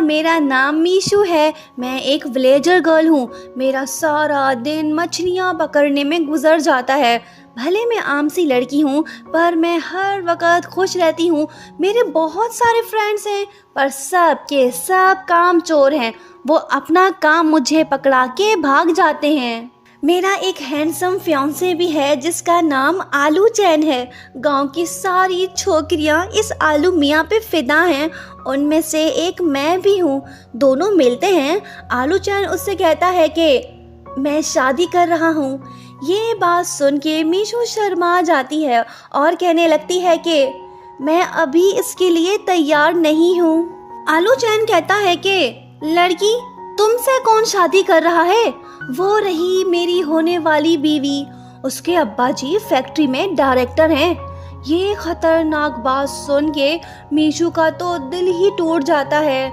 मेरा नाम मीशू है। मैं एक विलेजर गर्ल हूँ। मेरा सारा दिन मछलियाँ पकड़ने में गुजर जाता है। भले मैं आम सी लड़की हूँ पर मैं हर वक्त खुश रहती हूँ। मेरे बहुत सारे फ्रेंड्स हैं पर सब के सब कामचोर हैं। वो अपना काम मुझे पकड़ा के भाग जाते हैं। मेरा एक हैंडसम फियांसे भी है जिसका नाम आलू चैन है। गांव की सारी छोकरियां इस आलू मियाँ पे फिदा हैं। उनमें से एक मैं भी हूँ। दोनों मिलते हैं। आलू चैन उससे कहता है कि मैं शादी कर रहा हूँ। ये बात सुन के मीशू शर्मा जाती है और कहने लगती है कि मैं अभी इसके लिए तैयार नहीं हूँ। आलू चैन कहता है कि लड़की, तुमसे कौन शादी कर रहा है? वो रही मेरी होने वाली बीवी। उसके अब्बा जी फैक्ट्री में डायरेक्टर हैं। ये खतरनाक बात सुन के मीशू का तो दिल ही टूट जाता है।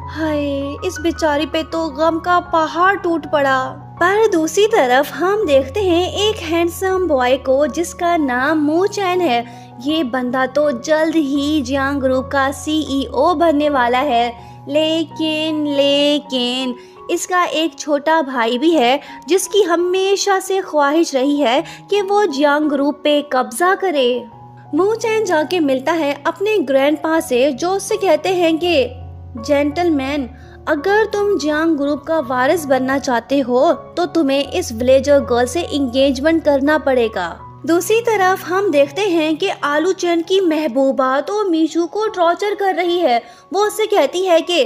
हाय, इस बेचारी पे तो गम का पहाड़ टूट पड़ा। पर दूसरी तरफ हम देखते हैं एक हैंडसम बॉय को जिसका नाम मू चैन है। ये बंदा तो जल्द ही जियांग ग्रुप का CEO बनने वाला है। लेकिन इसका एक छोटा भाई भी है जिसकी हमेशा से ख्वाहिश रही है कि वो जियांग ग्रुप पे कब्जा करे। मू चैन जाके मिलता है अपने ग्रैंडपा से जो उससे कहते हैं कि जेंटलमैन, अगर तुम जियांग ग्रुप का वारिस बनना चाहते हो तो तुम्हें इस विलेजर गर्ल से एंगेजमेंट करना पड़ेगा। दूसरी तरफ हम देखते हैं कि आलू चैन की महबूबा तो मीशू को टॉर्चर कर रही है। वो उससे कहती है कि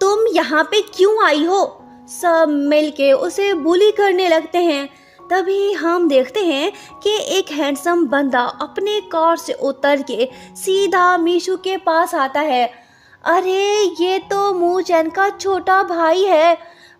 तुम यहाँ पे क्यों आई हो? सब मिलके उसे बुली करने लगते हैं। तभी हम देखते हैं कि एक हैंडसम बंदा अपने कार से उतर के सीधा मीशू के पास आता है। अरे ये तो मू चैन का छोटा भाई है।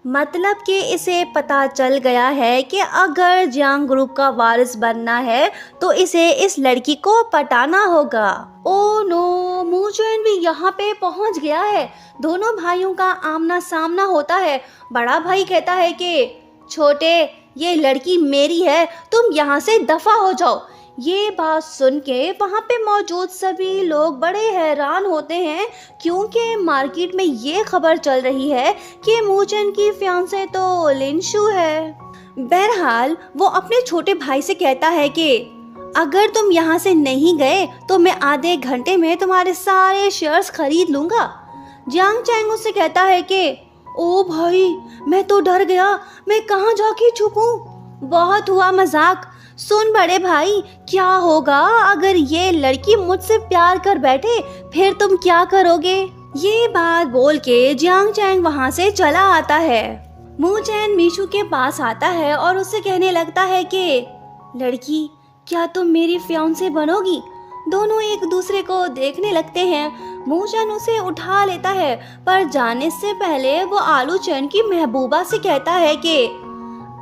मतलब कि इसे पता चल गया है कि अगर जियांग ग्रुप का वारिस बनना है तो इसे इस लड़की को पटाना होगा। ओ नो, मू चैन भी यहाँ पे पहुँच गया है। दोनों भाइयों का आमना सामना होता है। बड़ा भाई कहता है कि छोटे, ये लड़की मेरी है, तुम यहाँ से दफा हो जाओ। ये बात सुन के वहाँ पे मौजूद सभी लोग बड़े हैरान होते हैं क्योंकि मार्केट में ये खबर चल रही है कि मू चैन की फियांसे तो लिनशू है। बहरहाल वो अपने छोटे भाई से कहता है कि अगर तुम यहाँ से नहीं गए तो मैं आधे घंटे में तुम्हारे सारे शेयर्स खरीद लूंगा। जियांग चैंग उससे कहता है कि ओ भाई, मैं तो डर गया, मैं कहाँ जाके छुपूं? बहुत हुआ मजाक। सुन बड़े भाई, क्या होगा अगर ये लड़की मुझसे प्यार कर बैठे, फिर तुम क्या करोगे? ये बात बोल के जियांग चैंग वहाँ से चला आता है। मू चैन मीशू के पास आता है और उससे कहने लगता है कि लड़की, क्या तुम मेरी फियांसे बनोगी? दोनों एक दूसरे को देखने लगते हैं। मू चैन उसे उठा लेता है पर जाने से पहले वो आलू चैन की महबूबा से कहता है कि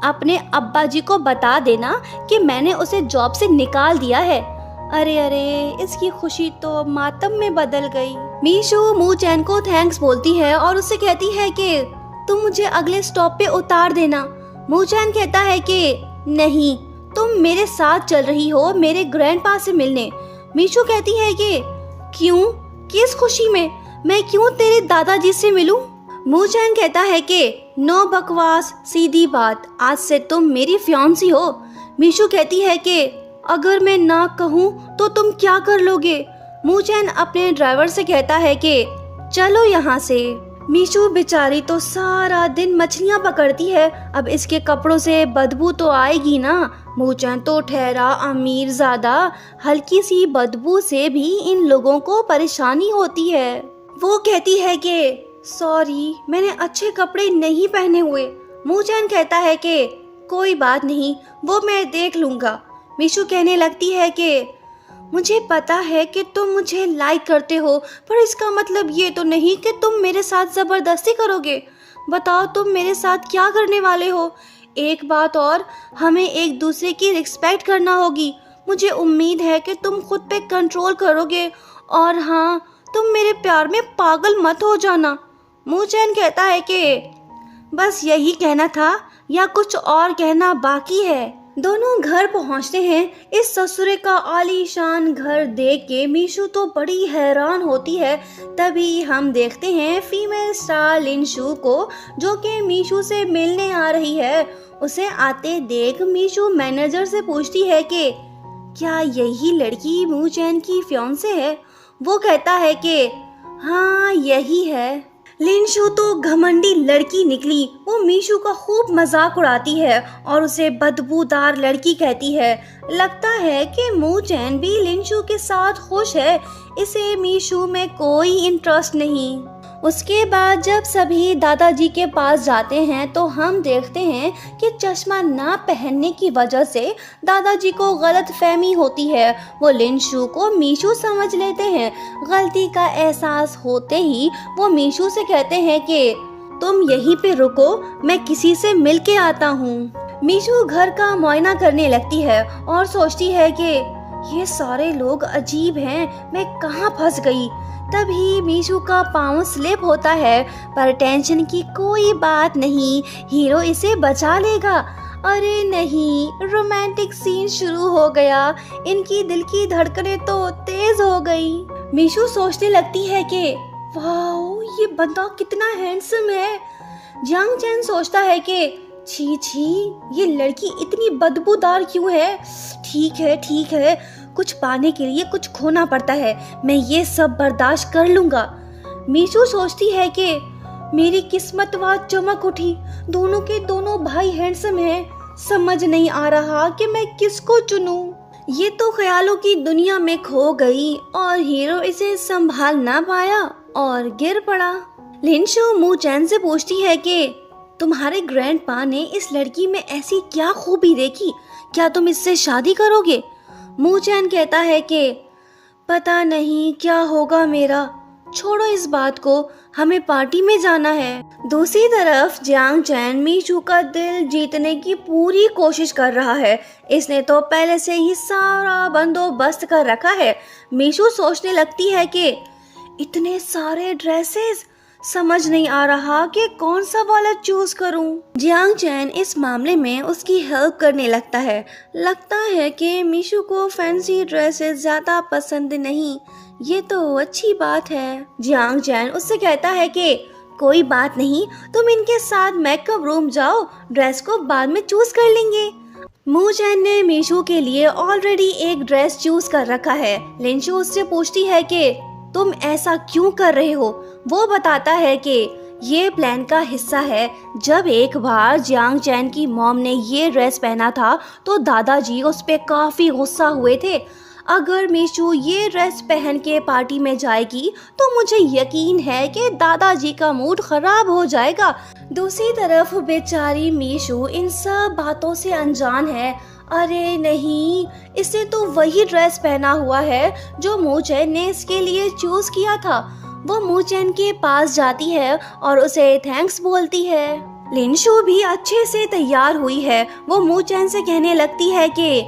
अपने अब्बा जी को बता देना कि मैंने उसे जॉब से निकाल दिया है। अरे अरे, इसकी खुशी तो मातम में बदल गई। मीशू मू चैन को थैंक्स बोलती है और उससे कहती है कि तुम मुझे अगले स्टॉप पे उतार देना। मू चैन कहता है कि नहीं, तुम मेरे साथ चल रही हो मेरे ग्रैंडपा से मिलने। मीशू कहती है कि क्यों? किस खुशी में? मैं क्यों तेरे दादाजी से मिलूं? मू चैन कहता है कि नो बकवास, सीधी बात, आज से तुम मेरी फियांसी हो। मीशू कहती है कि अगर मैं ना कहूँ तो तुम क्या कर लोगे? मू चैन अपने ड्राइवर से कहता है कि चलो यहाँ से। मीशू बेचारी तो सारा दिन मछलियाँ पकड़ती है, अब इसके कपड़ों से बदबू तो आएगी ना। मू चैन तो ठहरा अमीर ज़्यादा, हल्की सी बदबू से भी इन लोगों को परेशानी होती है। वो कहती है कि सॉरी, मैंने अच्छे कपड़े नहीं पहने हुए। मू चैन कहता है कि कोई बात नहीं, वो मैं देख लूँगा। मीशू कहने लगती है कि मुझे पता है कि तुम मुझे लाइक करते हो, पर इसका मतलब ये तो नहीं कि तुम मेरे साथ ज़बरदस्ती करोगे। बताओ तुम मेरे साथ क्या करने वाले हो? एक बात और, हमें एक दूसरे की रिस्पेक्ट करना होगी। मुझे उम्मीद है कि तुम खुद पे कंट्रोल करोगे और हाँ, तुम मेरे प्यार में पागल मत हो जाना। मू चैन कहता है कि बस यही कहना था या कुछ और कहना बाकी है? दोनों घर पहुंचते हैं। इस ससुरे का आलीशान घर देख के मीशू तो बड़ी हैरान होती है। तभी हम देखते हैं फीमेल स्टार लिनशू को, जो कि मीशू से मिलने आ रही है। उसे आते देख मीशू मैनेजर से पूछती है कि क्या यही लड़की मू चैन की फियांसे है। वो कहता है कि हाँ यही है। लिनशू तो घमंडी लड़की निकली। वो मीशू का खूब मजाक उड़ाती है और उसे बदबूदार लड़की कहती है। लगता है कि मू चैन भी लिनशू के साथ खुश है, इसे मीशू में कोई इंटरेस्ट नहीं। उसके बाद जब सभी दादाजी के पास जाते हैं तो हम देखते हैं कि चश्मा ना पहनने की वजह से दादाजी को गलत फहमी होती है। वो लिनशू को मीशू समझ लेते हैं। गलती का एहसास होते ही वो मीशू से कहते हैं कि तुम यहीं पे रुको, मैं किसी से मिल के आता हूँ। मीशू घर का मुआयना करने लगती है और सोचती है कि ये सारे लोग अजीब हैं, मैं कहाँ फंस गई। तभी मीशू का पाँव स्लिप होता है, पर टेंशन की कोई बात नहीं, हीरो इसे बचा लेगा। अरे नहीं, रोमांटिक सीन शुरू हो गया। इनकी दिल की धड़कनें तो तेज हो गई। मीशू सोचने लगती है कि वाओ, ये बंदा कितना हैंडसम है। जियांग चैन सोचता है कि छी छी, ये लड़की इतनी बदबूदार क्यों है। ठीक है, कुछ पाने के लिए कुछ खोना पड़ता है, मैं ये सब बर्दाश्त कर लूंगा। मीशू सोचती है कि मेरी किस्मत वहाँ चमक उठी। दोनों के दोनों भाई हैंडसम हैं, समझ नहीं आ रहा कि मैं किसको चुनूं। ये तो ख्यालों की दुनिया में खो गई और हीरो इसे संभाल ना पाया और गिर पड़ा। लिनशू मू चैन से पूछती है कि तुम्हारे ग्रैंडपा ने इस लड़की में ऐसी क्या खूबी देखी, क्या तुम इससे शादी करोगे। मू चैन कहता है कि पता नहीं क्या होगा मेरा, छोड़ो इस बात को, हमें पार्टी में जाना है। दूसरी तरफ जियांग चैन मीशू का दिल जीतने की पूरी कोशिश कर रहा है। इसने तो पहले से ही सारा बंदोबस्त कर रखा है। मीशू सोचने लगती है कि इतने सारे ड्रेसेस, समझ नहीं आ रहा कि कौन सा वाला चूज करूं। जियांग चैन इस मामले में उसकी हेल्प करने लगता है। लगता है कि मीशू को फैंसी ड्रेसेस ज्यादा पसंद नहीं, ये तो अच्छी बात है। जियांग चैन उससे कहता है कि कोई बात नहीं, तुम इनके साथ मेकअप रूम जाओ, ड्रेस को बाद में चूज कर लेंगे। मू चैन ने मीशू के लिए ऑलरेडी एक ड्रेस चूज कर रखा है। लिनशू उससे पूछती है कि तुम ऐसा क्यों कर रहे हो। वो बताता है कि ये प्लान का हिस्सा है। जब एक बार जियांग चैन की मॉम ने ये ड्रेस पहना था तो दादाजी उस पे काफी गुस्सा हुए थे। अगर मीशू ये ड्रेस पहन के पार्टी में जाएगी तो मुझे यकीन है कि दादाजी का मूड खराब हो जाएगा। दूसरी तरफ बेचारी मीशू इन सब बातों से अनजान है। अरे नहीं, इसे तो वही ड्रेस पहना हुआ है जो मू चैन ने इसके लिए चूज किया था। वो मू चैन के पास जाती है और उसे थैंक्स बोलती है। लिनशू भी अच्छे से तैयार हुई है। वो मू चैन से कहने लगती है कि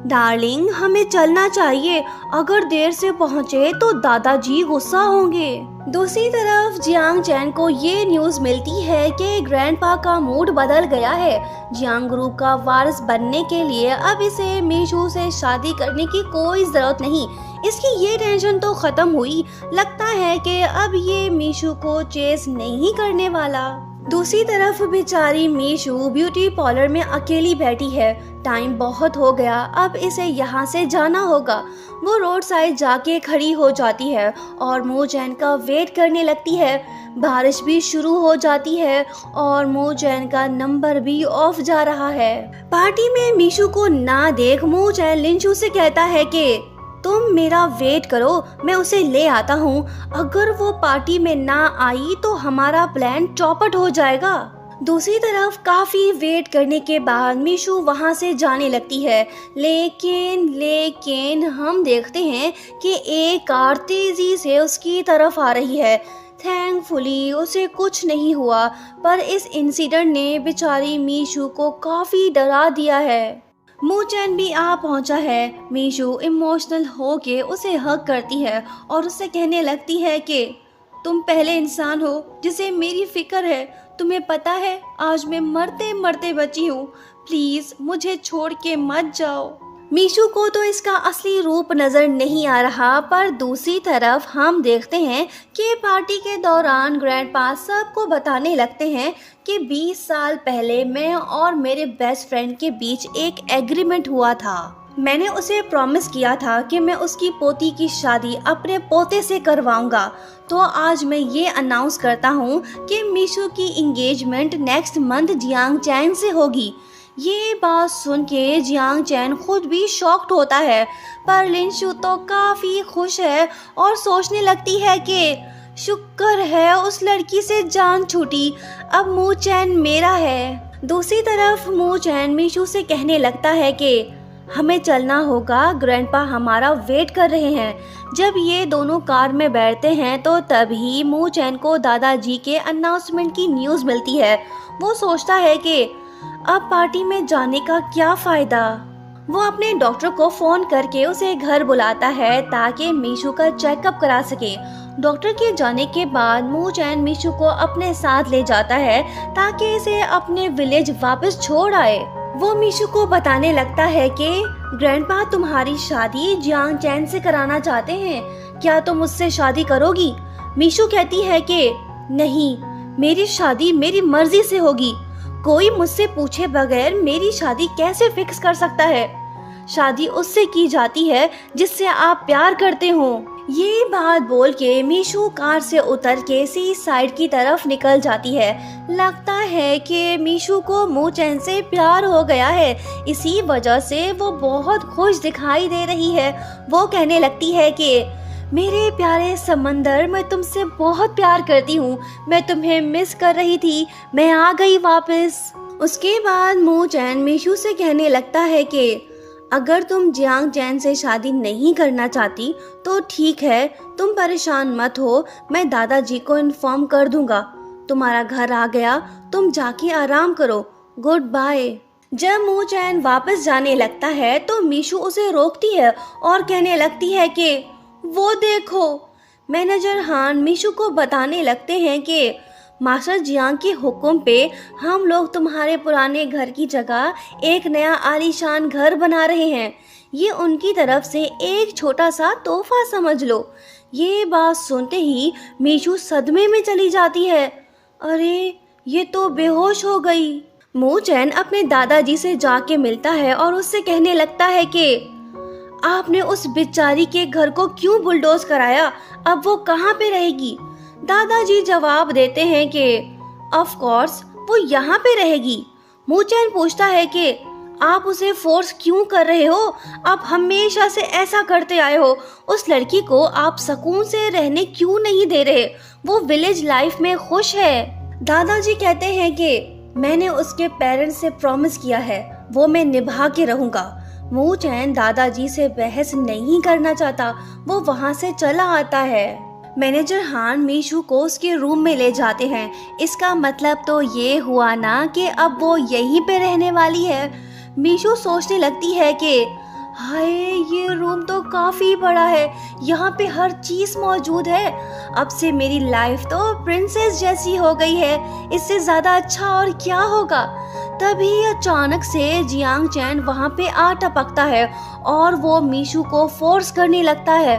डार्लिंग, हमें चलना चाहिए, अगर देर से पहुँचे तो दादाजी गुस्सा होंगे। दूसरी तरफ जियांग चैन को ये न्यूज़ मिलती है कि ग्रैंडपा का मूड बदल गया है। जियांग ग्रुप का वारिस बनने के लिए अब इसे मीशू से शादी करने की कोई ज़रूरत नहीं। इसकी ये टेंशन तो ख़त्म हुई। लगता है कि अब ये मीशू को चेस नहीं करने वाला। दूसरी तरफ बेचारी मीशू ब्यूटी पार्लर में अकेली बैठी है। टाइम बहुत हो गया, अब इसे यहाँ से जाना होगा। वो रोड साइड जाके खड़ी हो जाती है और मू चैन का वेट करने लगती है। बारिश भी शुरू हो जाती है और मू चैन का नंबर भी ऑफ जा रहा है। पार्टी में मीशू को ना देख मू चैन लिनशू से कहता है कि तुम मेरा वेट करो, मैं उसे ले आता हूँ। अगर वो पार्टी में ना आई तो हमारा प्लान चौपट हो जाएगा। दूसरी तरफ काफी वेट करने के बाद मीशू वहां से जाने लगती है। लेकिन हम देखते हैं कि एक कार तेजी से उसकी तरफ आ रही है। थैंकफुली उसे कुछ नहीं हुआ, पर इस इंसिडेंट ने बेचारी मीशू को काफी डरा दिया है। मू चैन भी आ पहुंचा है। मीशू इमोशनल होके उसे हग करती है और उससे कहने लगती है कि तुम पहले इंसान हो जिसे मेरी फिक्र है। तुम्हें पता है आज मैं मरते मरते बची हूँ, प्लीज मुझे छोड़ के मत जाओ। मीशू को तो इसका असली रूप नजर नहीं आ रहा, पर दूसरी तरफ हम देखते हैं कि पार्टी के दौरान ग्रैंडपा सबको बताने लगते हैं कि 20 साल पहले मैं और मेरे बेस्ट फ्रेंड के बीच एक एग्रीमेंट हुआ था। मैंने उसे प्रॉमिस किया था कि मैं उसकी पोती की शादी अपने पोते से करवाऊंगा। तो आज मैं ये अनाउंस करता हूँ कि मीशू की इंगेजमेंट नेक्स्ट मंथ जियांग चैन से होगी। ये बात सुन के जियांग चैन खुद भी शॉक्ड होता है, पर लिनशू तो काफ़ी खुश है और सोचने लगती है कि शुक्र है उस लड़की से जान छूटी, अब मू चैन मेरा है। दूसरी तरफ मू चैन मीशू से कहने लगता है कि हमें चलना होगा, ग्रैंडपा हमारा वेट कर रहे हैं। जब ये दोनों कार में बैठते हैं तो तभी मू चैन को दादाजी के अनाउंसमेंट की न्यूज़ मिलती है। वो सोचता है कि अब पार्टी में जाने का क्या फायदा। वो अपने डॉक्टर को फोन करके उसे घर बुलाता है ताकि मीशू का चेकअप करा सके। डॉक्टर के जाने के बाद मू चैन मीशू को अपने साथ ले जाता है ताकि इसे अपने विलेज वापस छोड़ आए। वो मीशू को बताने लगता है कि ग्रैंडपा तुम्हारी शादी जियांग चैन से कराना चाहते हैं, क्या तुम मुझसे शादी करोगी? मीशू कहती है कि नहीं, मेरी शादी मेरी मर्जी से होगी। कोई मुझसे पूछे बगैर मेरी शादी कैसे फिक्स कर सकता है? शादी उससे की जाती है जिससे आप प्यार करते हो। ये बात बोल के मीशू कार से उतर के सी साइड की तरफ निकल जाती है। लगता है कि मीशू को मू चैन से प्यार हो गया है, इसी वजह से वो बहुत खुश दिखाई दे रही है। वो कहने लगती है कि मेरे प्यारे समंदर, मैं तुमसे बहुत प्यार करती हूँ, मैं तुम्हें मिस कर रही थी, मैं आ गई वापस। उसके बाद मू चैन मीशू से कहने लगता है कि अगर तुम जियांग चैन से शादी नहीं करना चाहती तो ठीक है, तुम परेशान मत हो, मैं दादाजी को इन्फॉर्म कर दूंगा। तुम्हारा घर आ गया, तुम जाके आराम करो, गुड बाय। जब मू चैन वापस जाने लगता है तो मीशू उसे रोकती है और कहने लगती है कि वो देखो। मैनेजर हान मीशू को बताने लगते हैं कि मास्टर जियांग के हुक्म पे हम लोग तुम्हारे पुराने घर की जगह एक नया आलीशान घर बना रहे हैं। ये उनकी तरफ से एक छोटा सा तोहफा समझ लो। ये बात सुनते ही मीशू सदमे में चली जाती है। अरे, ये तो बेहोश हो गई। मू चैन अपने दादाजी से जाके मिलता है और उससे कहने लगता है कि आपने उस बेचारी के घर को क्यों बुलडोज कराया, अब वो कहाँ पे रहेगी? दादाजी जवाब देते हैं कि ऑफ कोर्स वो यहाँ पे रहेगी। मू चैन पूछता है कि आप उसे फोर्स क्यों कर रहे हो? आप हमेशा से ऐसा करते आए हो। उस लड़की को आप सुकून से रहने क्यों नहीं दे रहे? वो विलेज लाइफ में खुश है। दादाजी कहते हैं कि मैंने उसके पेरेंट्स से प्रॉमिस किया है, वो मैं निभा के रहूंगा। मू चैन दादाजी से बहस नहीं करना चाहता, वो वहाँ से चला आता है। मैनेजर हान मीशू को उसके रूम में ले जाते हैं। इसका मतलब तो ये हुआ ना कि अब वो यहीं पे रहने वाली है। मीशू सोचने लगती है कि हाय, ये रूम तो काफ़ी बड़ा है, यहाँ पे हर चीज़ मौजूद है। अब से मेरी लाइफ तो प्रिंसेस जैसी हो गई है, इससे ज़्यादा अच्छा और क्या होगा। तभी अचानक से जियांग चैन वहाँ पे आ टपकता है और वो मीशू को फोर्स करने लगता है।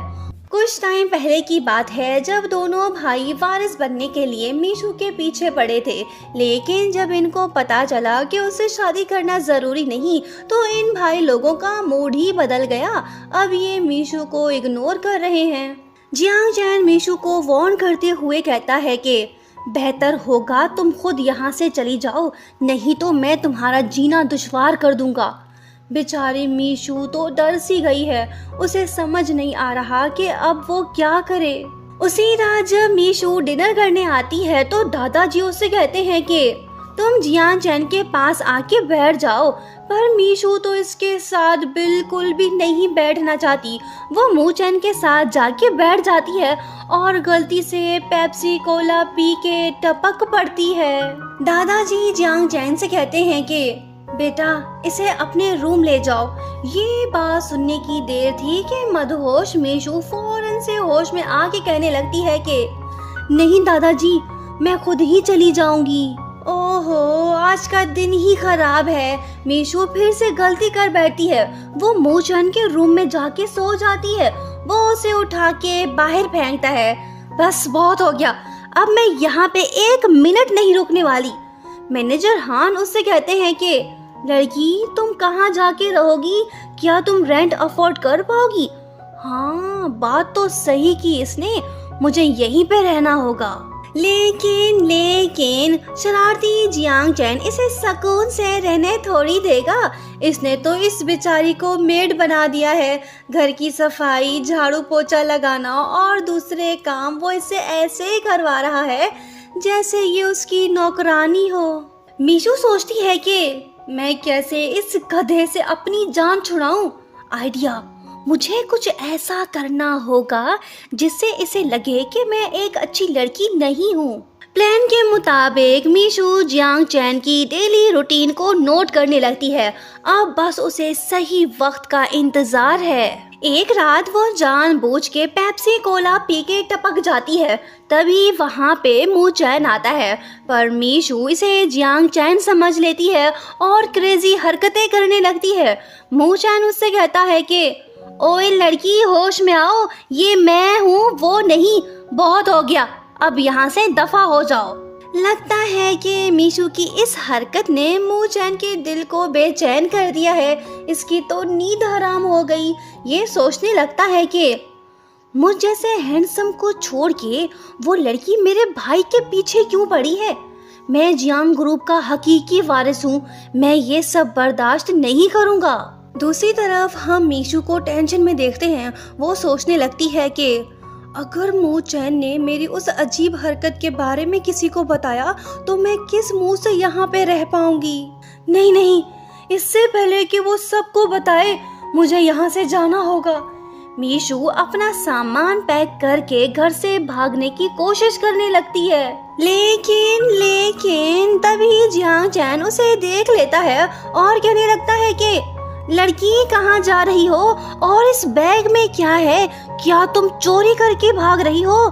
कुछ टाइम पहले की बात है जब दोनों भाई वारिस बनने के लिए मीशू के पीछे पड़े थे, लेकिन जब इनको पता चला कि उससे शादी करना जरूरी नहीं तो इन भाई लोगों का मूड ही बदल गया। अब ये मीशू को इग्नोर कर रहे हैं। जियांग चैन मीशू को वार्न करते हुए कहता है कि बेहतर होगा तुम खुद यहाँ से चली जाओ, नहीं तो मैं तुम्हारा जीना दुश्वार कर दूंगा। बेचारी मीशू तो डर सी गई है, उसे समझ नहीं आ रहा कि अब वो क्या करे। उसी रात जब मीशू डिनर करने आती है तो दादाजी उससे कहते हैं कि तुम जियांग चैन के पास आके बैठ जाओ, पर मीशू तो इसके साथ बिल्कुल भी नहीं बैठना चाहती। वो मू चैन के साथ जाके बैठ जाती है और गलती से पेप्सी कोला पी के टपक पड़ती है। दादाजी जियांग चैन से कहते हैं कि बेटा, इसे अपने रूम ले जाओ। ये बात सुनने की देर थी कि मदहोश मीशू फौरन से होश में आके कहने लगती है कि नहीं दादाजी, मैं खुद ही चली जाऊंगी। ओहो, आज का दिन ही खराब है। मीशू फिर से गलती कर बैठती है। वो मूचन के रूम में जाके सो जाती है। वो उसे उठा के बाहर फेंकता है। बस बहुत हो गया, अब मैं यहाँ पे 1 मिनट नहीं रुकने वाली। मैनेजर हान उससे कहते हैं कि लड़की, तुम कहाँ जाके रहोगी? क्या तुम रेंट अफोर्ड कर पाओगी? हाँ, बात तो सही की इसने, मुझे यहीं पे रहना होगा। लेकिन शरारती जियांग चैन इसे सुकून से रहने थोड़ी देगा। इसने तो इस बेचारी को मेड बना दिया है। घर की सफाई, झाड़ू पोछा लगाना और दूसरे काम वो इससे ऐसे ही करवा रहा है जैसे ये उसकी नौकरानी हो। मीशू सोचती है कि मैं कैसे इस गधे से अपनी जान छुड़ाऊं। आइडिया, मुझे कुछ ऐसा करना होगा जिससे इसे लगे कि मैं एक अच्छी लड़की नहीं हूँ। प्लान के मुताबिक मीशू जियांग चैन की डेली रूटीन को नोट करने लगती है। अब बस उसे सही वक्त का इंतजार है। एक रात वो जानबूझ के पेप्सी कोला पी के टपक जाती है। तभी वहाँ पे मू चैन आता है, पर मीशू इसे जियांग चैन समझ लेती है और क्रेजी हरकतें करने लगती है। मू चैन उससे कहता है कि ओए लड़की, होश में आओ, ये मैं हूँ, वो नहीं। बहुत हो गया, अब यहाँ से दफा हो जाओ। लगता है कि मीशू की इस हरकत ने मू चैन के दिल को बेचैन कर दिया है। इसकी तो नींद हराम हो गई। ये सोचने लगता है कि मुझ जैसे हैंडसम को छोड़ के वो लड़की मेरे भाई के पीछे क्यों पड़ी है? मैं जियांग ग्रुप का हकीकी वारिस हूँ, मैं ये सब बर्दाश्त नहीं करूँगा। दूसरी तरफ हम मीशू को टेंशन में देखते हैं। वो सोचने लगती है कि अगर मू चैन ने मेरी उस अजीब हरकत के बारे में किसी को बताया तो मैं किस मुंह से यहाँ पे रह पाऊंगी। नहीं, इससे पहले कि वो सबको बताए, मुझे यहाँ से जाना होगा। मीशू अपना सामान पैक करके घर से भागने की कोशिश करने लगती है। लेकिन तभी जियांग चैन उसे देख लेता है और कहने लगता है कि लड़की, कहाँ जा रही हो? और इस बैग में क्या है? क्या तुम चोरी करके भाग रही हो?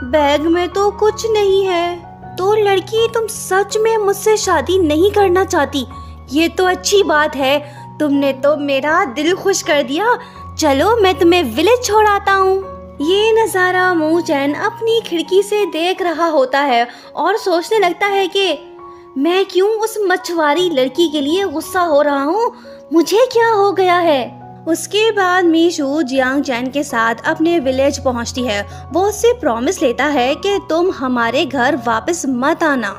बैग में तो कुछ नहीं है। तो लड़की, तुम सच में मुझसे शादी नहीं करना चाहती? ये तो अच्छी बात है, तुमने तो मेरा दिल खुश कर दिया। चलो मैं तुम्हें विलेज छोड़ाता हूँ। ये नज़ारा मू चैन अपनी खिड़की से देख रहा होता है और सोचने लगता है कि मैं क्यों उस मछुआरी लड़की के लिए गुस्सा हो रहा हूँ? मुझे क्या हो गया है? उसके बाद मीशू जियांग चैन के साथ अपने विलेज पहुंचती है। वो उससे प्रॉमिस लेता है कि तुम हमारे घर वापस मत आना।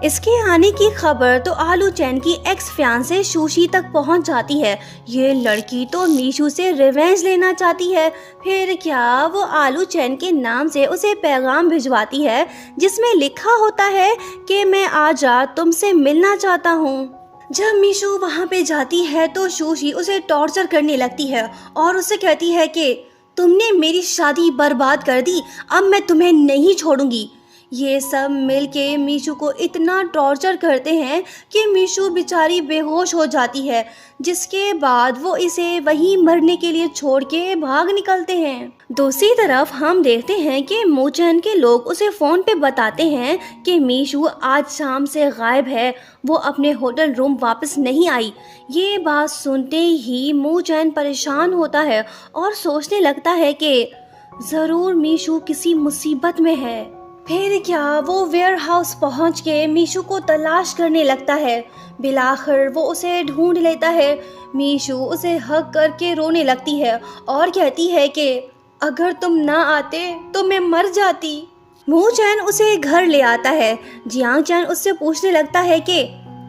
इसके आने की खबर तो आलू चैन की एक्स फियांसे शूशी तक पहुंच जाती है। ये लड़की तो मीशू से रिवेंज लेना चाहती है। फिर क्या, वो आलू चैन के नाम से उसे पैगाम भिजवाती है जिसमें लिखा होता है कि मैं आज रात तुमसे मिलना चाहता हूँ। जब मीशू वहाँ पे जाती है तो शूशी उसे टॉर्चर करने लगती है और उसे कहती है कि तुमने मेरी शादी बर्बाद कर दी, अब मैं तुम्हें नहीं छोड़ूंगी। ये सब मिलके मीशू को इतना टॉर्चर करते हैं कि मीशू बेचारी बेहोश हो जाती है, जिसके बाद वो इसे वहीं मरने के लिए छोड़ के भाग निकलते हैं। दूसरी तरफ हम देखते हैं कि मू चैन के लोग उसे फोन पे बताते हैं कि मीशू आज शाम से गायब है, वो अपने होटल रूम वापस नहीं आई। ये बात सुनते ही मू चैन परेशान होता है और सोचने लगता है कि जरूर मीशू किसी मुसीबत में है। फिर क्या, वो वेयर हाउस पहुँच के मीशू को तलाश करने लगता है। बिलाखिर वो उसे ढूंढ लेता है। मीशू उसे हग करके रोने लगती है और कहती है कि अगर तुम ना आते तो मैं मर जाती। मू चैन उसे घर ले आता है। जियांग चैन उससे पूछने लगता है कि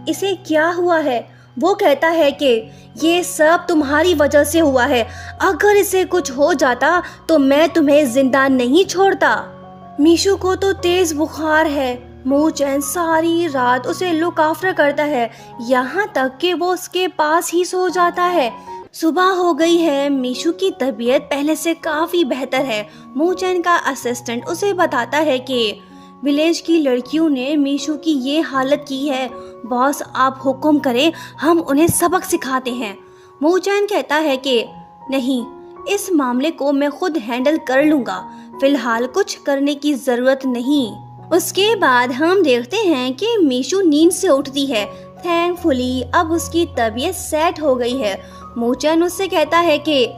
इसे क्या हुआ है। वो कहता है कि ये सब तुम्हारी वजह से हुआ है, अगर इसे कुछ हो जाता तो मैं तुम्हें जिंदा नहीं छोड़ता। मीशू को तो तेज बुखार है। मू चैन सारी रात उसे लुक आफ्टर करता है, यहाँ तक कि वो उसके पास ही सो जाता है। सुबह हो गई है। मीशू की तबीयत पहले से काफी बेहतर है। मू चैन का असिस्टेंट उसे बताता है कि विलेज की लड़कियों ने मीशू की ये हालत की है। बॉस, आप हुक्म करें, हम उन्हें सबक सिखाते हैं। मू चैन कहता है कि नहीं, इस मामले को मैं खुद हैंडल कर लूँगा, फिलहाल कुछ करने की ज़रूरत नहीं। उसके बाद हम देखते हैं कि मीशू नींद से उठती है। थैंकफुली अब उसकी तबीयत सेट हो गई है। मूचन उससे कहता है कि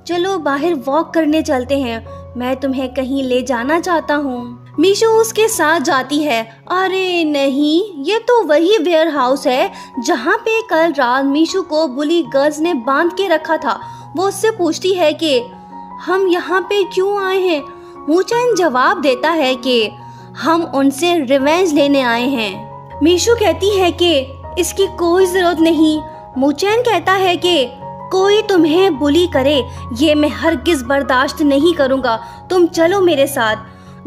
चलो बाहर वॉक करने चलते हैं, मैं तुम्हें कहीं ले जाना चाहता हूँ। मीशू उसके साथ जाती है। अरे नहीं, ये तो वही वेयर हाउस है जहाँ पे कल रात मीशू को बुली गर्ल्स ने बांध के रखा था। वो उससे पूछती है कि हम यहाँ पे क्यों आए हैं। मूचन जवाब देता है कि हम उनसे रिवेंज लेने आए हैं। मीशू कहती है कि इसकी कोई जरूरत नहीं। मूचन कहता है कि कोई तुम्हें बुली करे ये मैं हरगिज बर्दाश्त नहीं करूँगा, तुम चलो मेरे साथ।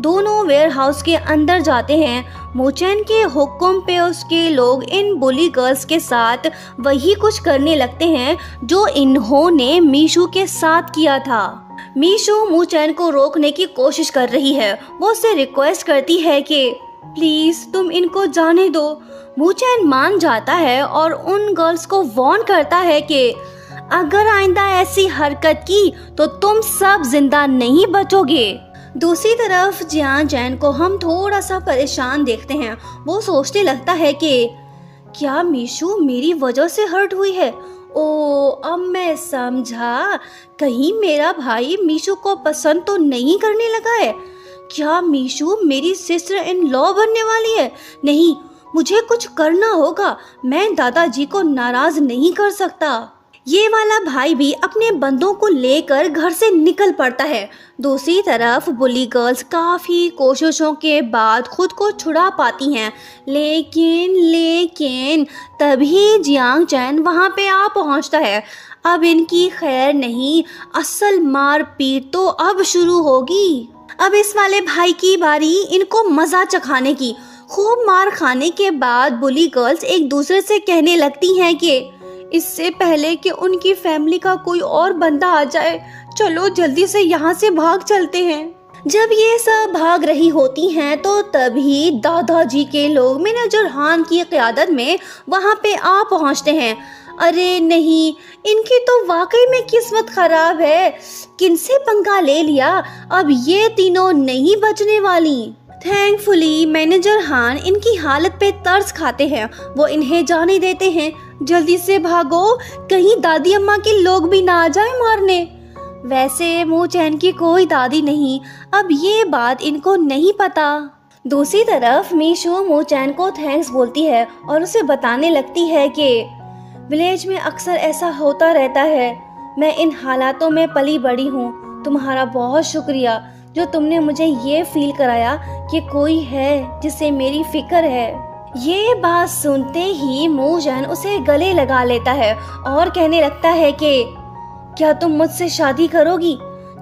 दोनों वेयर हाउस के अंदर जाते हैं। मूचन के हुक्म पे उसके लोग इन बुली गर्ल्स के साथ वही कुछ करने लगते हैं जो इन्होंने मीशू के साथ किया था। मीशू मूचन को रोकने की कोशिश कर रही है। वो उससे रिक्वेस्ट करती है कि प्लीज तुम इनको जाने दो। मूचन मान जाता है और उन गर्ल्स को वार्न करता है कि अगर आइंदा ऐसी हरकत की तो तुम सब जिंदा नहीं बचोगे। दूसरी तरफ जियान जैन को हम थोड़ा सा परेशान देखते हैं। वो सोचने लगता है कि क्या मीशू मेरी वजह से हर्ट हुई है। ओ अब मैं समझा, कहीं मेरा भाई मीशू को पसंद तो नहीं करने लगा है। क्या मीशू मेरी सिस्टर इन लॉ बनने वाली है। नहीं, मुझे कुछ करना होगा, मैं दादाजी को नाराज नहीं कर सकता। ये वाला भाई भी अपने बंदों को लेकर घर से निकल पड़ता है। दूसरी तरफ बुली गर्ल्स काफ़ी कोशिशों के बाद खुद को छुड़ा पाती हैं, लेकिन तभी जियांग चैन वहाँ पे आ पहुँचता है। अब इनकी खैर नहीं, असल मारपीट तो अब शुरू होगी। अब इस वाले भाई की बारी इनको मज़ा चखाने की। खूब मार खाने के बाद बुली गर्ल्स एक दूसरे से कहने लगती हैं कि इससे पहले कि उनकी फैमिली का कोई और बंदा आ जाए, चलो जल्दी से यहाँ से भाग चलते हैं। जब ये सब भाग रही होती हैं तो तभी दादाजी के लोग मैनेजर हान की क़यादत में वहाँ पे आ पहुँचते हैं। अरे नहीं, इनकी तो वाकई में किस्मत खराब है, किनसे पंगा ले लिया, अब ये तीनों नहीं बचने वाली। थैंकफुली मैनेजर हान इनकी हालत पे तरस खाते हैं। वो इन्हें जाने देते हैं, जल्दी से भागो, कहीं दादी अम्मा के लोग भी ना आ जाए मारने। वैसे मूचैन की कोई दादी नहीं, अब ये बात इनको नहीं पता। दूसरी तरफ मीशू मूचैन को थैंक्स बोलती है और उसे बताने लगती है कि विलेज में अक्सर ऐसा होता रहता है, मैं इन हालातों में पली बड़ी हूँ, तुम्हारा बहुत शुक्रिया जो तुमने मुझे ये फील कराया कि कोई है जिसे मेरी फिक्र है। ये बात सुनते ही मूचैन उसे गले लगा लेता है और कहने लगता है कि क्या तुम मुझसे शादी करोगी।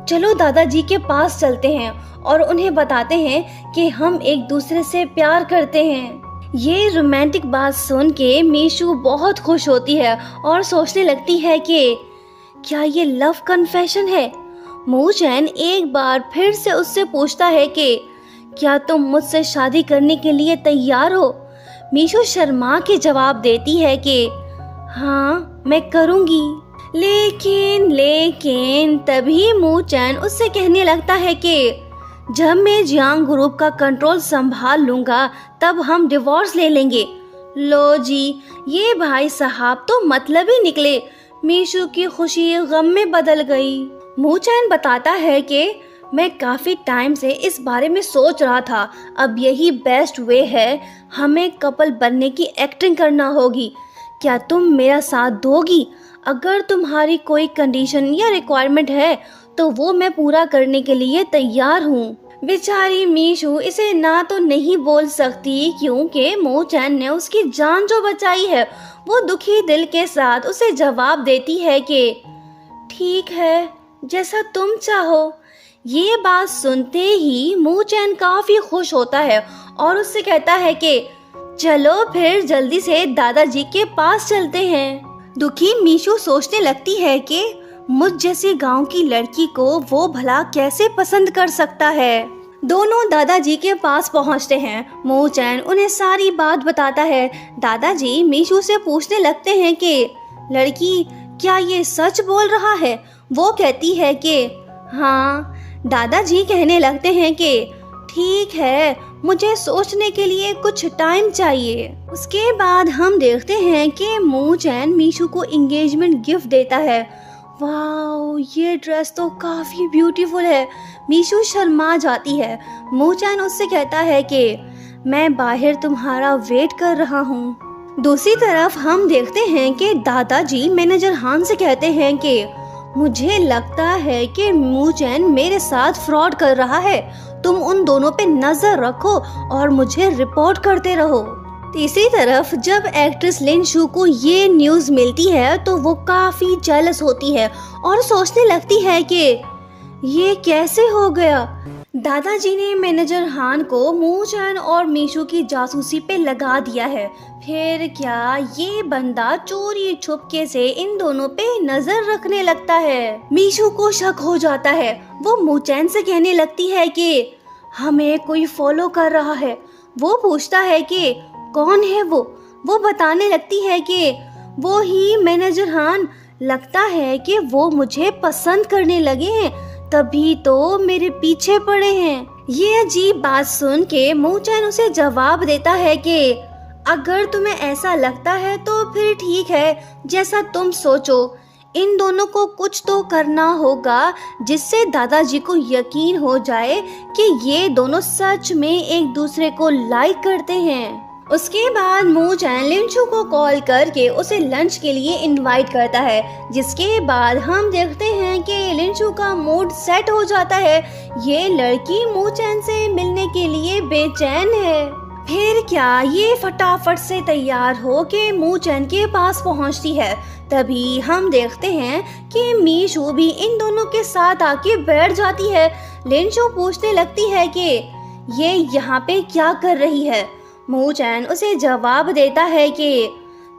चलो दादाजी के पास चलते हैं और उन्हें बताते हैं कि हम एक दूसरे से प्यार करते हैं। ये रोमांटिक बात सुन के मीशू बहुत खुश होती है और सोचने लगती है कि क्या ये लव कन्फेशन है। मूचैन एक बार फिर से उससे पूछता है कि क्या तुम मुझसे शादी करने के लिए तैयार हो। मीशू शर्मा के जवाब देती है कि हाँ मैं करूँगी। लेकिन तभी मूचैन उससे कहने लगता है कि जब मैं जियांग ग्रुप का कंट्रोल संभाल लूँगा तब हम डिवोर्स ले लेंगे। लो जी, ये भाई साहब तो मतलब ही निकले। मीशू की खुशी गम में बदल गई। मूचैन बताता है कि मैं काफ़ी टाइम से इस बारे में सोच रहा था, अब यही बेस्ट वे है, हमें कपल बनने की एक्टिंग करना होगी। क्या तुम मेरा साथ दोगी। अगर तुम्हारी कोई कंडीशन या रिक्वायरमेंट है तो वो मैं पूरा करने के लिए तैयार हूँ। बेचारी मीशू इसे ना तो नहीं बोल सकती क्योंकि मूचैन ने उसकी जान जो बचाई है। वो दुखी दिल के साथ उसे जवाब देती है कि ठीक है, जैसा तुम चाहो। ये बात सुनते ही मूचैन काफी खुश होता है और उससे कहता है कि चलो फिर जल्दी से दादाजी के पास चलते हैं। दुखी मीशू सोचने लगती है कि मुझ जैसी गांव की लड़की को वो भला कैसे पसंद कर सकता है। दोनों दादाजी के पास पहुंचते हैं। मूचैन उन्हें सारी बात बताता है। दादाजी मीशू से पूछने लगते हैं कि लड़की क्या ये सच बोल रहा है। वो कहती है कि हाँ। दादाजी कहने लगते हैं कि ठीक है, मुझे सोचने के लिए कुछ टाइम चाहिए। उसके बाद हम देखते हैं कि मू चैन मीशू को एंगेजमेंट गिफ्ट देता है। वाओ, ये ड्रेस तो काफी ब्यूटीफुल है। मीशू शर्मा जाती है। मू चैन उससे कहता है कि मैं बाहर तुम्हारा वेट कर रहा हूँ। दूसरी तरफ हम देखते हैं कि दादाजी मैनेजर हान से कहते हैं कि मुझे लगता है कि मू चैन मेरे साथ फ्रॉड कर रहा है। तुम उन दोनों पे नजर रखो और मुझे रिपोर्ट करते रहो। तीसरी तरफ जब एक्ट्रेस लिन शू को ये न्यूज़ मिलती है तो वो काफी जेलस होती है और सोचने लगती है कि ये कैसे हो गया। दादाजी ने मैनेजर हान को मू चैन और मीशू की जासूसी पे लगा दिया है। फिर क्या ये बंदा चोरी छुपके से इन दोनों पे नजर रखने लगता है। मीशू को शक हो जाता है। वो मू चैन से कहने लगती है कि हमें कोई फॉलो कर रहा है। वो पूछता है कि कौन है वो बताने लगती है कि वो ही मैनेजर हान। लगता है कि वो मुझे पसंद करने लगे हैं, तभी तो मेरे पीछे पड़े हैं। ये अजीब बात सुन के मू चैन उसे जवाब देता है कि अगर तुम्हें ऐसा लगता है तो फिर ठीक है, जैसा तुम सोचो। इन दोनों को कुछ तो करना होगा जिससे दादाजी को यकीन हो जाए कि ये दोनों सच में एक दूसरे को लाइक करते हैं। उसके बाद मू चैन लिन शू को कॉल करके उसे लंच के लिए इनवाइट करता है, जिसके बाद हम देखते हैं कि लिन शू का मूड सेट हो जाता है। ये लड़की मू चैन से मिलने के लिए बेचैन है। फिर क्या ये फटाफट से तैयार हो के मू चैन के पास पहुंचती है। तभी हम देखते हैं कि मीशू भी इन दोनों के साथ आके बैठ जाती है। लिन शू पूछने लगती है कि ये यहाँ पे क्या कर रही है। मू चैन उसे जवाब देता है कि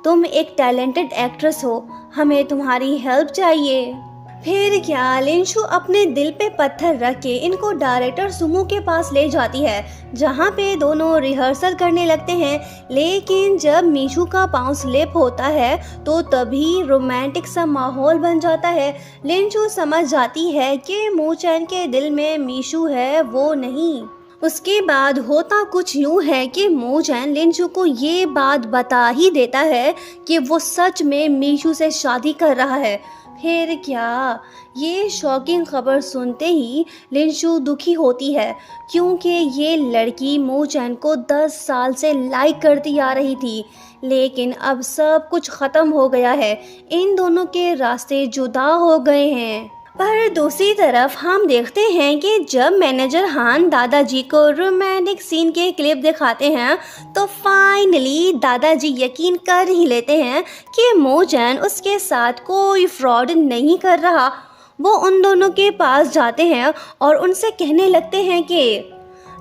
तुम एक टैलेंटेड एक्ट्रेस हो, हमें तुम्हारी हेल्प चाहिए। फिर क्या लिन शू अपने दिल पे पत्थर रख के इनको डायरेक्टर सुमो के पास ले जाती है, जहाँ पे दोनों रिहर्सल करने लगते हैं। लेकिन जब मीशू का पाँव स्लिप होता है तो तभी रोमांटिक सा माहौल बन जाता है। लिन शू समझ जाती है कि मू चैन के दिल में मीशू है, वो नहीं। उसके बाद होता कुछ यूँ है कि मू चैन लिन शू को ये बात बता ही देता है कि वो सच में मीशू से शादी कर रहा है। फिर क्या ये शॉकिंग खबर सुनते ही लिन शू दुखी होती है, क्योंकि ये लड़की मू चैन को 10 साल से लाइक करती आ रही थी। लेकिन अब सब कुछ ख़त्म हो गया है, इन दोनों के रास्ते जुदा हो गए हैं। पर दूसरी तरफ हम देखते हैं कि जब मैनेजर हान दादाजी को रोमांटिक सीन के क्लिप दिखाते हैं तो फाइनली दादाजी यकीन कर ही लेते हैं कि मू चैन उसके साथ कोई फ्रॉड नहीं कर रहा। वो उन दोनों के पास जाते हैं और उनसे कहने लगते हैं कि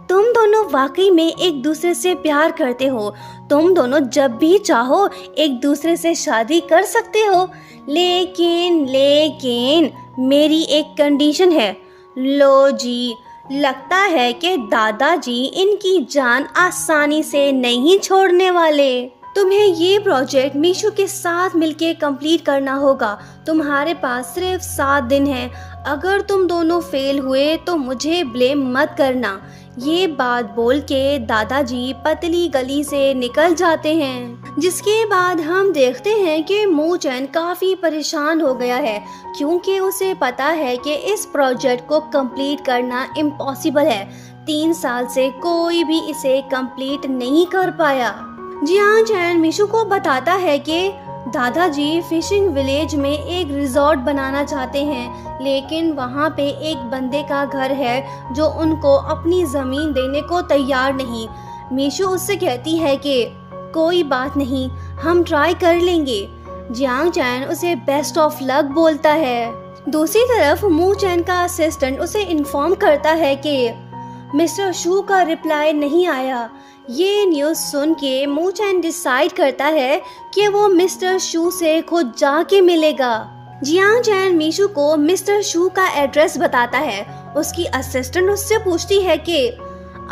तुम दोनों वाकई में एक दूसरे से प्यार करते हो। तुम दोनों जब भी चाहो एक दूसरे से शादी कर सकते हो। लेकिन मेरी एक कंडीशन है। लो जी, लगता है कि दादाजी इनकी जान आसानी से नहीं छोड़ने वाले। तुम्हें ये प्रोजेक्ट मीशू के साथ मिलके कंप्लीट करना होगा। तुम्हारे पास सिर्फ 7 दिन है। अगर तुम दोनों फेल हुए तो मुझे ब्लेम मत करना। ये बात बोल के दादाजी पतली गली से निकल जाते हैं, जिसके बाद हम देखते हैं कि मू चैन काफ़ी परेशान हो गया है, क्योंकि उसे पता है कि इस प्रोजेक्ट को कंप्लीट करना इम्पॉसिबल है। 3 साल से कोई भी इसे कंप्लीट नहीं कर पाया। जियांग चैन मीशू को बताता है कि दादाजी फिशिंग विलेज में एक रिजॉर्ट बनाना चाहते हैं, लेकिन वहाँ पे एक बंदे का घर है जो उनको अपनी ज़मीन देने को तैयार नहीं। मीशू उससे कहती है कि कोई बात नहीं, हम ट्राई कर लेंगे। जियांग चैन उसे बेस्ट ऑफ लक बोलता है। दूसरी तरफ मू चैन का असिस्टेंट उसे इन्फॉर्म करता है कि मिस्टर शू का रिप्लाई नहीं आया। ये न्यूज़ सुन के मू चैन डिसाइड करता है कि वो मिस्टर शू से खुद जाके मिलेगा। जियांग चैन मीशू को मिस्टर शू का एड्रेस बताता है। उसकी असिस्टेंट उससे पूछती है कि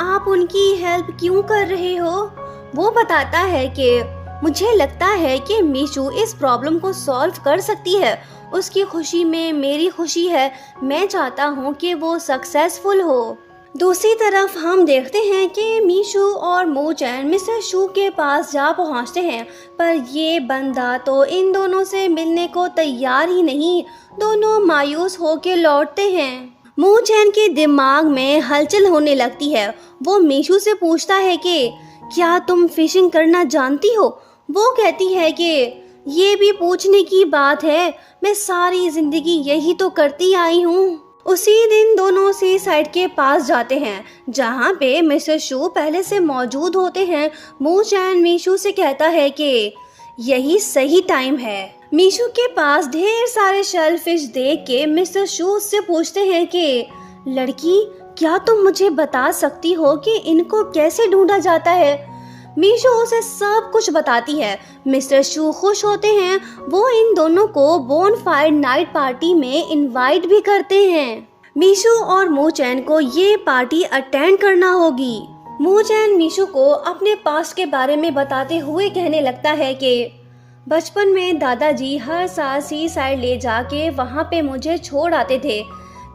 आप उनकी हेल्प क्यों कर रहे हो। वो बताता है कि मुझे लगता है कि मीशू इस प्रॉब्लम को सॉल्व कर सकती है। उसकी खुशी में मेरी खुशी है। मैं चाहता हूँ कि वो सक्सेसफुल हो। दूसरी तरफ हम देखते हैं कि मीशू और मूचैन मिस्टर शू के पास जा पहुंचते हैं, पर ये बंदा तो इन दोनों से मिलने को तैयार ही नहीं। दोनों मायूस होकर लौटते हैं। मूचैन के दिमाग में हलचल होने लगती है। वो मीशू से पूछता है कि क्या तुम फिशिंग करना जानती हो? वो कहती है कि ये भी पूछने की बात है, मैं सारी जिंदगी यही तो करती आई हूँ। उसी दिन दोनों सी साइड के पास जाते हैं जहाँ पे मिस्टर शू पहले से मौजूद होते हैं। मूचैन मीशू से कहता है कि यही सही टाइम है। मीशू के पास ढेर सारे शेल फिश देख के मिस्टर शू उससे पूछते हैं कि लड़की, क्या तुम मुझे बता सकती हो कि इनको कैसे ढूंढा जाता है? मीशू उसे सब कुछ बताती है। मिस्टर शू खुश होते हैं। वो इन दोनों को बोनफायर नाइट पार्टी में इनवाइट भी करते हैं। मीशू और मूचैन को ये पार्टी अटेंड करना होगी। मूचैन मीशू को अपने पास्ट के बारे में बताते हुए कहने लगता है कि बचपन में दादाजी हर साल सी साइड ले जाके वहाँ पे मुझे छोड़ आते थे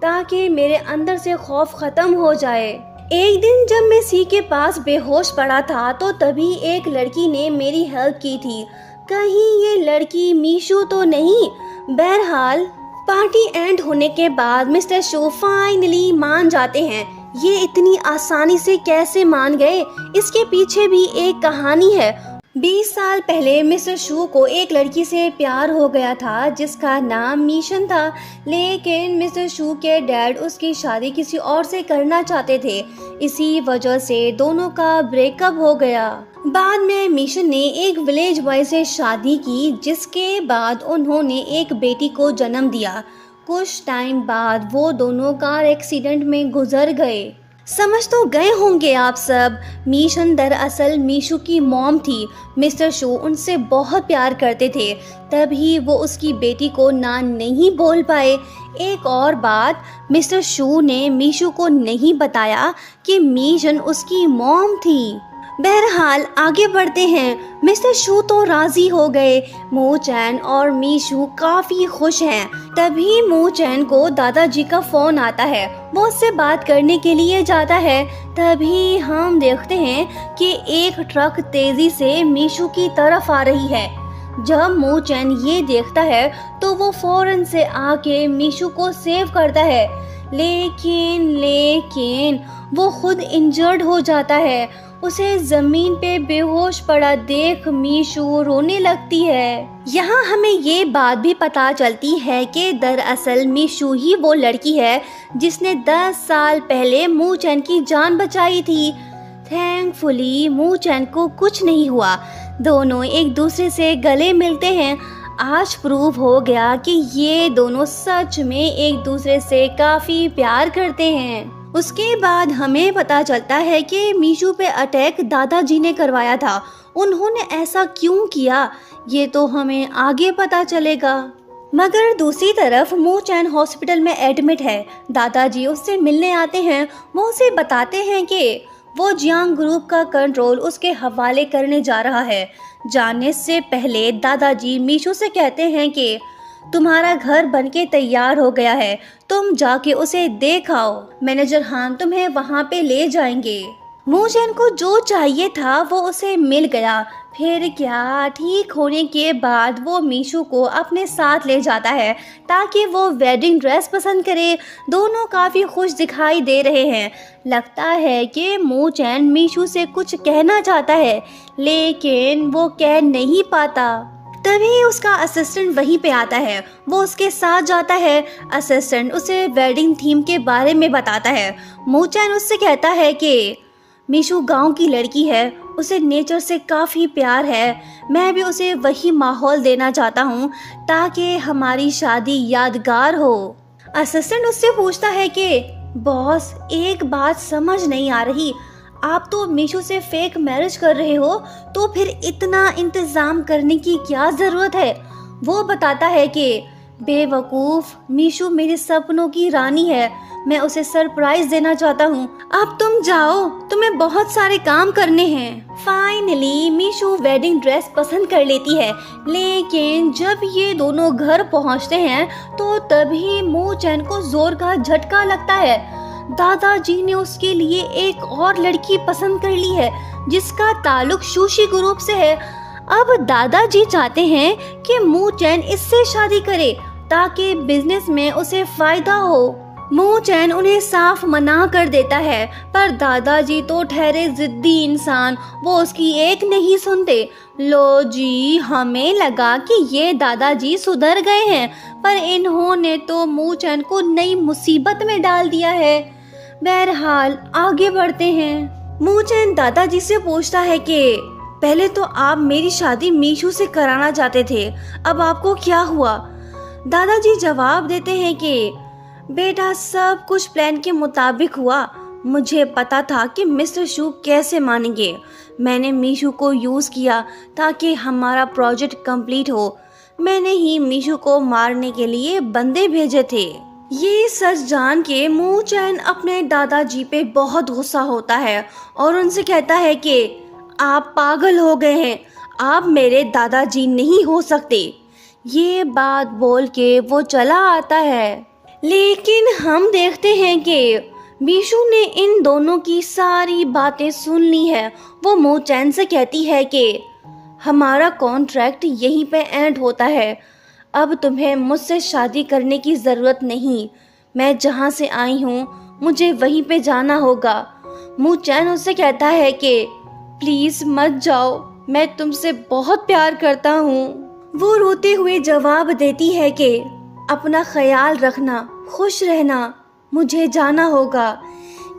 ताकि मेरे अंदर से खौफ खत्म हो जाए। एक दिन जब मैं सी के पास बेहोश पड़ा था तो तभी एक लड़की ने मेरी हेल्प की थी। कहीं ये लड़की मीशू तो नहीं? बहरहाल पार्टी एंड होने के बाद मिस्टर शू फाइनली मान जाते हैं। ये इतनी आसानी से कैसे मान गए? इसके पीछे भी एक कहानी है। 20 साल पहले मिस्टर शू को एक लड़की से प्यार हो गया था जिसका नाम मीशन था, लेकिन मिस्टर शू के डैड उसकी शादी किसी और से करना चाहते थे। इसी वजह से दोनों का ब्रेकअप हो गया। बाद में मीशन ने एक विलेज बॉय से शादी की, जिसके बाद उन्होंने एक बेटी को जन्म दिया। कुछ टाइम बाद वो दोनों कार एक्सीडेंट में गुजर गए। समझ तो गए होंगे आप सब, मीशन दरअसल मीशू की मॉम थी। मिस्टर शू उनसे बहुत प्यार करते थे, तभी वो उसकी बेटी को ना नहीं बोल पाए। एक और बात, मिस्टर शू ने मीशू को नहीं बताया कि मीशन उसकी मॉम थी। बहरहाल आगे बढ़ते हैं। मिस्टर शू तो राजी हो गए। मूचैन और मीशू काफी खुश हैं। तभी मूचैन को दादाजी का फोन आता है। वो उससे बात करने के लिए जाता है। तभी हम देखते हैं कि एक ट्रक तेजी से मीशू की तरफ आ रही है। जब मूचैन ये देखता है तो वो फौरन से आके मीशू को सेव करता है, लेकिन वो खुद इंजर्ड हो जाता है। उसे जमीन पे बेहोश पड़ा देख मीशू रोने लगती है। यहाँ हमें ये बात भी पता चलती है कि दरअसल मीशू ही वो लड़की है जिसने 10 साल पहले मूचैन की जान बचाई थी। थैंकफुली मूचैन को कुछ नहीं हुआ। दोनों एक दूसरे से गले मिलते हैं। आज प्रूव हो गया कि ये दोनों सच में एक दूसरे से काफी प्यार करते हैं। उसके बाद हमें पता चलता है कि मीशू पे अटैक दादाजी ने करवाया था। उन्होंने ऐसा क्यों किया ये तो हमें आगे पता चलेगा। मगर दूसरी तरफ मूचैन हॉस्पिटल में एडमिट है। दादाजी उससे मिलने आते हैं। वो उसे बताते हैं कि वो जियांग ग्रुप का कंट्रोल उसके हवाले करने जा रहा है। जाने से पहले दादाजी मीशू से कहते हैं कि तुम्हारा घर बनके तैयार हो गया है, तुम जाके उसे देख आओ। मैनेजर हान तुम्हें वहाँ पे ले जाएंगे। मूचैन को जो चाहिए था वो उसे मिल गया। फिर क्या, ठीक होने के बाद वो मीशू को अपने साथ ले जाता है ताकि वो वेडिंग ड्रेस पसंद करे। दोनों काफ़ी खुश दिखाई दे रहे हैं। लगता है कि मूचैन मीशू से कुछ कहना चाहता है, लेकिन वो कह नहीं पाता। तभी उसका असिस्टेंट वहीं पे आता है। वो उसके साथ जाता है। असिस्टेंट उसे वेडिंग थीम के बारे में बताता है। मूचैन उससे कहता है कि मीशू गांव की लड़की है, उसे नेचर से काफ़ी प्यार है। मैं भी उसे वही माहौल देना चाहता हूँ ताकि हमारी शादी यादगार हो। असिस्टेंट उससे पूछता है कि बॉस, एक बात समझ नहीं आ रही, आप तो मीशू से फेक मैरिज कर रहे हो, तो फिर इतना इंतज़ाम करने की क्या ज़रूरत है? वो बताता है कि बेवकूफ़, मीशू मेरे सपनों की रानी है, मैं उसे सरप्राइज देना चाहता हूँ। अब तुम जाओ, तुम्हें बहुत सारे काम करने हैं। फाइनली मीशू वेडिंग ड्रेस पसंद कर लेती है, लेकिन जब ये दोनों घर पहुँचते हैं तो तभी मूचैन को जोर का झटका लगता है। दादाजी ने उसके लिए एक और लड़की पसंद कर ली है जिसका ताल्लुक सुशी ग्रुप से है। अब दादाजी चाहते हैं कि मू चैन इससे शादी करे ताकि बिजनेस में उसे फायदा हो। मू चैन उन्हें साफ मना कर देता है, पर दादाजी तो ठहरे जिद्दी इंसान, वो उसकी एक नहीं सुनते। लो जी, हमें लगा कि ये दादाजी सुधर गए हैं, पर इन्होंने तो मू चैन को नई मुसीबत में डाल दिया है। बहरहाल आगे बढ़ते हैं। मू चैन दादाजी से पूछता है कि पहले तो आप मेरी शादी मीशू से कराना चाहते थे, अब आपको क्या हुआ? दादाजी जवाब देते हैं कि बेटा, सब कुछ प्लान के मुताबिक हुआ। मुझे पता था कि मिस्टर शू कैसे मानेंगे। मैंने मीशू को यूज़ किया ताकि हमारा प्रोजेक्ट कंप्लीट हो। मैंने ही मीशू को मारने के लिए बंदे भेजे थे। ये सच जान के मू चैन अपने दादाजी पे बहुत गुस्सा होता है और उनसे कहता है कि आप पागल हो गए हैं, आप मेरे दादाजी नहीं हो सकते। ये बात बोल के वो चला आता है। लेकिन हम देखते हैं कि मीशू ने इन दोनों की सारी बातें सुन ली है। वो मू चैन से कहती है कि हमारा कॉन्ट्रैक्ट यहीं पे एंड होता है, अब तुम्हें मुझसे शादी करने की ज़रूरत नहीं। मैं जहाँ से आई हूँ मुझे वहीं पे जाना होगा। मू चैन उससे कहता है कि प्लीज़ मत जाओ, मैं तुमसे बहुत प्यार करता हूँ। वो रोते हुए जवाब देती है कि अपना ख्याल रखना, खुश रहना, मुझे जाना होगा।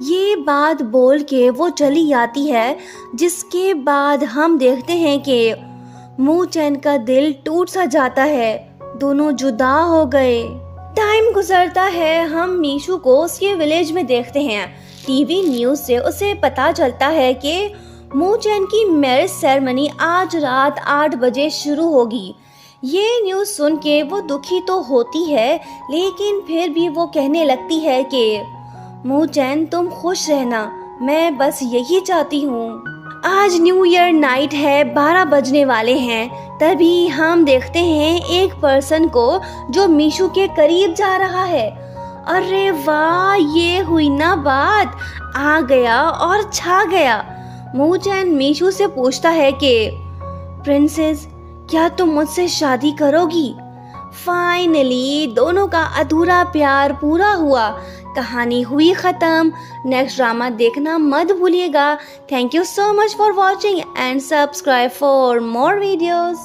ये बात बोल के वो चली आती है, जिसके बाद हम देखते हैं कि मू चैन का दिल टूट सा जाता है। दोनों जुदा हो गए। टाइम गुजरता है, हम मीशू को उसके विलेज में देखते हैं। टीवी न्यूज़ से उसे पता चलता है कि मू चैन की मैरिज सेरेमनी आज रात 8 बजे शुरू होगी। ये न्यूज़ सुन के वो दुखी तो होती है, लेकिन फिर भी वो कहने लगती है कि मू चैन तुम खुश रहना, मैं बस यही चाहती हूँ। आज न्यू ईयर नाइट है, 12 बजने वाले हैं। तभी हम देखते हैं एक पर्सन को जो मीशू के करीब जा रहा है। अरे वाह, ये हुई ना बात, आ गया और छा गया। मू चैन मीशू से पूछता है कि प्रिंसेस, क्या तुम मुझसे शादी करोगी? फाइनली दोनों का अधूरा प्यार पूरा हुआ। कहानी हुई ख़त्म। नेक्स्ट ड्रामा देखना मत भूलिएगा। Thank you so much for watching and subscribe for more videos.